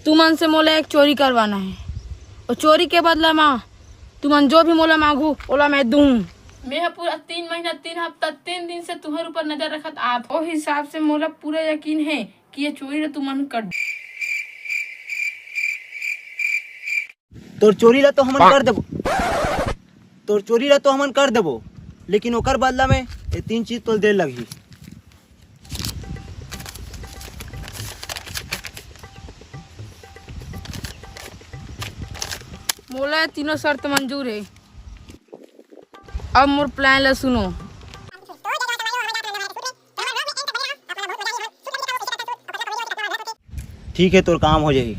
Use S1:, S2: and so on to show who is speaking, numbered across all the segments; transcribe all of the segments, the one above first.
S1: तुमन से मोला एक चोरी करवाना है और चोरी के बदला माँ तुमन जो भी मोला मांगू ओला मैं दूँ। मैं पूरा 3 महीना 3 हफ्ता 3 दिन से तुम्हारे ऊपर नजर रखत आत ओ हिसाब से मोला पूरा यकीन है कि ये चोरी ला तुमन कर।
S2: तोर चोरी ला तो हमन कर देबो, तोर चोरी ला तो हमन कर देबो, लेकिन ओकर बदला में ये 3 चीज तो दे लगी।
S1: मोला तीनों शर्त मंजूर है। अब मोर प्लान ला सुनो।
S2: ठीक है, तोर काम हो जाही।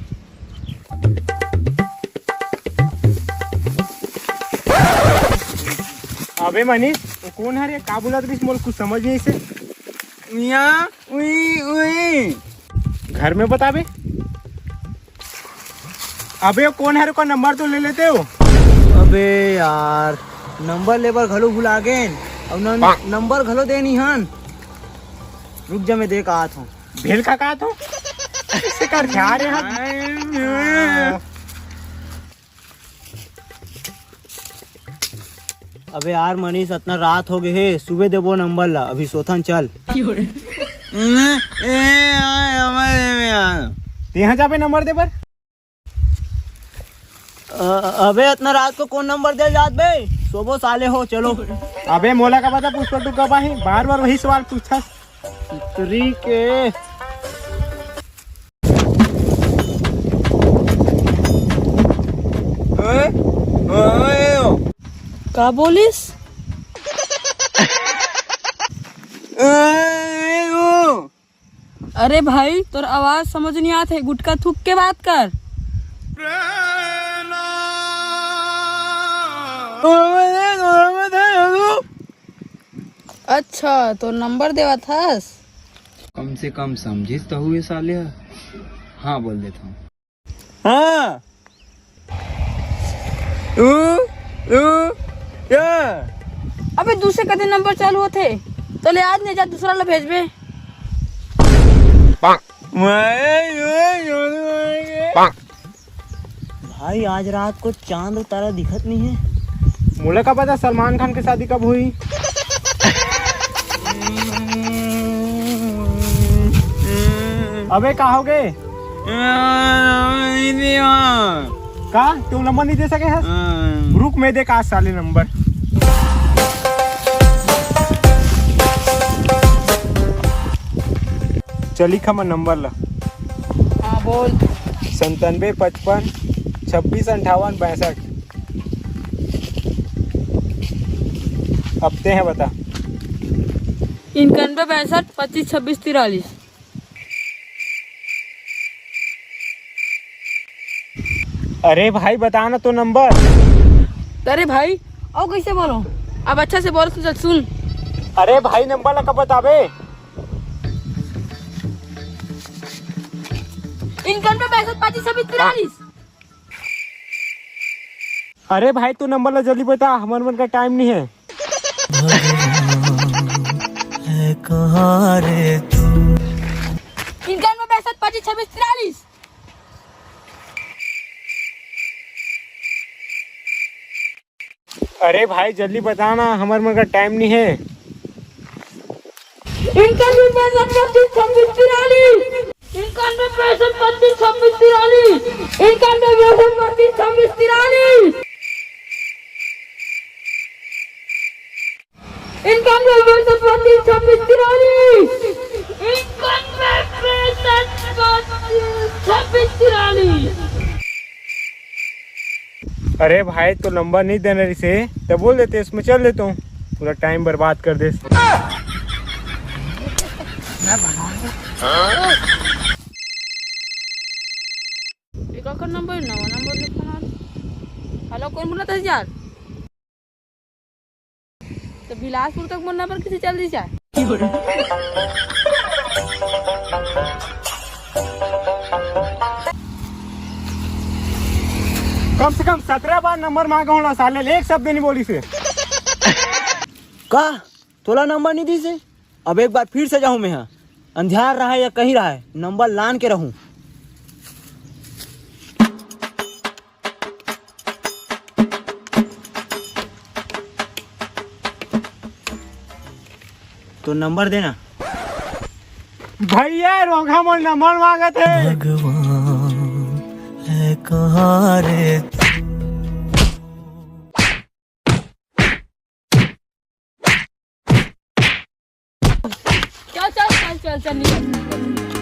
S3: अबे मनीष वो कौन है रे? का बोलत रहिस? मोल कुछ समझ नहीं से।
S2: मियां उई उई
S3: घर में बताबे। अबे वो कौन है रे? का नंबर तो ले लेते हो।
S2: अबे यार नंबर लेबर घलो भुला गेन और नंबर घलो दे नहीं हन। रुक जा, मैं देख आत हूँ।
S3: भेल का कहा तो ऐसे कर क्या रे हाथ?
S2: अबे यार मनीष इतना रात हो गए है, सुबह देबो नंबर ला, अभी सोथन चल।
S3: यहाँ जाबे नंबर दे पर।
S2: अबे इतना रात को कौन नंबर दे जात बे? सोबो साले हो, चलो।
S3: अबे मोला का पता पूछ तू कब है? बार बार वही सवाल पूछा।
S2: के
S1: का बोलिस? अरे भाई तोर आवाज समझ नहीं आत है, गुटका थूक के बात कर। अच्छा तो नंबर देवा थास?
S2: कम से कम समझिस तो हुए साले। हाँ बोल देता हूँ। हाँ
S1: अबे दूसरे कदे नंबर चालू होते तो ले आज नहीं जा, दूसरा ला भेजबे।
S2: भाई आज रात को चांद और तारा दिखत नहीं है।
S3: मोला का पता सलमान खान की शादी कब हुई? अबे कहा हो गए? का तू नंबर नहीं दे सके है? रुक मैं देख आज साले नंबर। चली खमा नंबर ला।
S1: हाँ बोल।
S3: 97 55 26 58 62। हफ्ते हैं बता।
S1: 91 62 25 26 43।
S3: अरे भाई बता ना तो नंबर।
S1: अरे भाई और कैसे बोलो? अब अच्छा से बोल तो सुन।
S3: अरे भाई नंबर ला कब बताबे?
S1: 91 62 25 26 43।
S3: अरे भाई तू नंबर ला जल्दी बता, हमारे मन का टाइम नहीं है।
S2: कहाँ रे तू?
S1: 91 62 25 26 43।
S3: अरे भाई जल्दी बताना, हमारे मन का टाइम नहीं है।
S1: 91 62 25 26 43। 91 62 25 26 43। 91 62 25 26 43। 91 62 25 26 43। 91 62 25 26 43।
S3: अरे भाई तो नंबर नहीं देना इसे तो बोल देते, इसमें चल देता हूँ। पूरा टाइम बर्बाद कर दे।
S1: का नंबर नवा नंबर लिखना। हेलो कौन बोला था यार? तो बिलासपुर तक मोर नंबर किसी चल दी जाए।
S3: कम से कम 17 बार नंबर मांगा हूँ साले, एक शब्द नहीं बोली से।
S2: का तोला नंबर नहीं दी से? अब एक बार फिर से जाऊँ मैं यहाँ, अंधियार रहा है या कहीं रहा है, नंबर लान के रहूँ। तो नंबर देना।
S3: भैया रोगा मोर नंबर मांगे थे।
S2: भगवान है कहाँ रे?
S1: चल चल चल चल चल निकल।